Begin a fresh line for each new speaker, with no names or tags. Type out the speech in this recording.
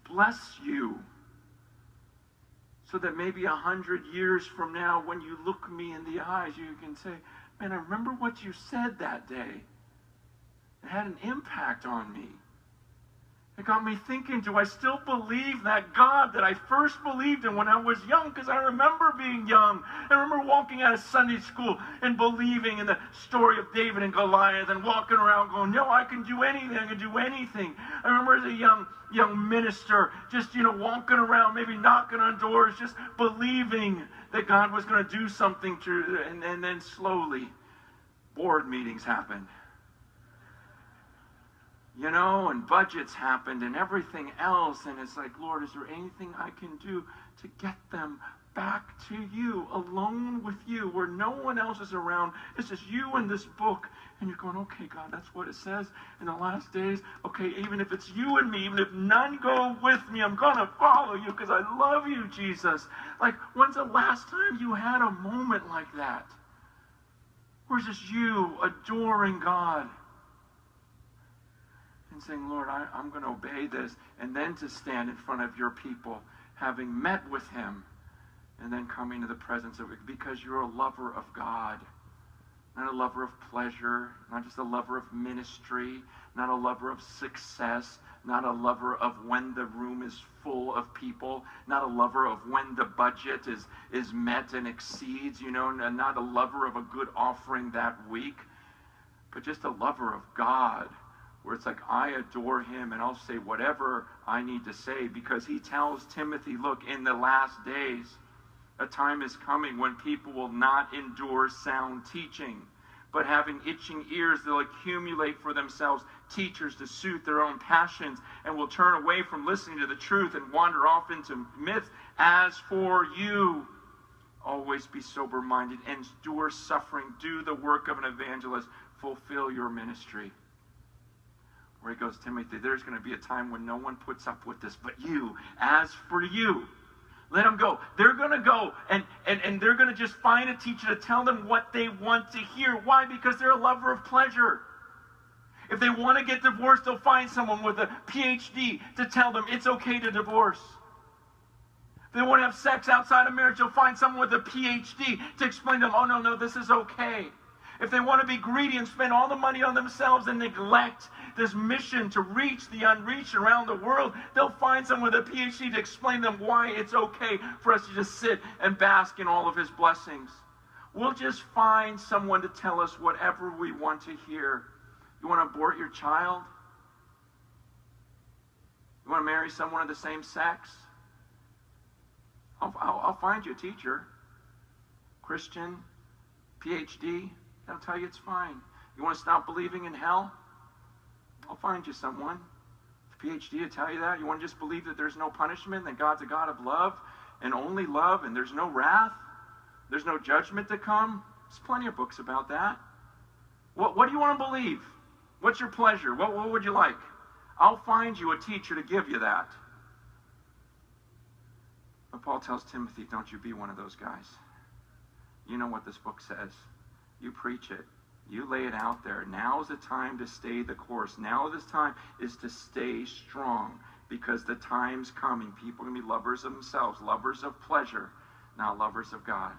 bless you. So that maybe 100 years from now, when you look me in the eyes, you can say, man, I remember what you said that day. It had an impact on me. It got me thinking, do I still believe that God that I first believed in when I was young? Because I remember being young. I remember walking out of Sunday school and believing in the story of David and Goliath and walking around going, no, I can do anything. I can do anything. I remember as a young minister just, walking around, maybe knocking on doors, just believing that God was going to do something to, and then slowly board meetings happened. And budgets happened and everything else. And it's like, Lord, is there anything I can do to get them back to you, alone with you, where no one else is around? It's just you and this book. And you're going, okay, God, that's what it says in the last days. Okay, even if it's you and me, even if none go with me, I'm going to follow you because I love you, Jesus. Like, when's the last time you had a moment like that? Where it's just you adoring God? And saying, Lord, I'm going to obey this, and then to stand in front of your people, having met with him, and then coming to the presence of it, because you're a lover of God, not a lover of pleasure, not just a lover of ministry, not a lover of success, not a lover of when the room is full of people, not a lover of when the budget is met and exceeds, and not a lover of a good offering that week, but just a lover of God, where it's like, I adore him and I'll say whatever I need to say, because he tells Timothy, look, in the last days, a time is coming when people will not endure sound teaching, but having itching ears, they'll accumulate for themselves teachers to suit their own passions, and will turn away from listening to the truth and wander off into myths. As for you, always be sober-minded, endure suffering, do the work of an evangelist, fulfill your ministry. Where he goes, Timothy, there's going to be a time when no one puts up with this but you. As for you, let them go. They're going to go and they're going to just find a teacher to tell them what they want to hear. Why? Because they're a lover of pleasure. If they want to get divorced, they'll find someone with a PhD to tell them it's okay to divorce. If they want to have sex outside of marriage, they'll find someone with a PhD to explain to them, oh, no, this is okay. If they want to be greedy and spend all the money on themselves and neglect this mission to reach the unreached around the world, they'll find someone with a PhD to explain to them why it's okay for us to just sit and bask in all of his blessings. We'll just find someone to tell us whatever we want to hear. You want to abort your child? You want to marry someone of the same sex? I'll find you a teacher. Christian, PhD. They'll tell you it's fine. You want to stop believing in hell? I'll find you someone. PhD will tell you that. You want to just believe that there's no punishment, that God's a God of love, and only love, and there's no wrath? There's no judgment to come? There's plenty of books about that. What do you want to believe? What's your pleasure? What would you like? I'll find you a teacher to give you that. But Paul tells Timothy, don't you be one of those guys. You know what this book says. You preach it. You lay it out there. Now is the time to stay the course. Now this time is to stay strong, because the time's coming. People are going to be lovers of themselves, lovers of pleasure, not lovers of God.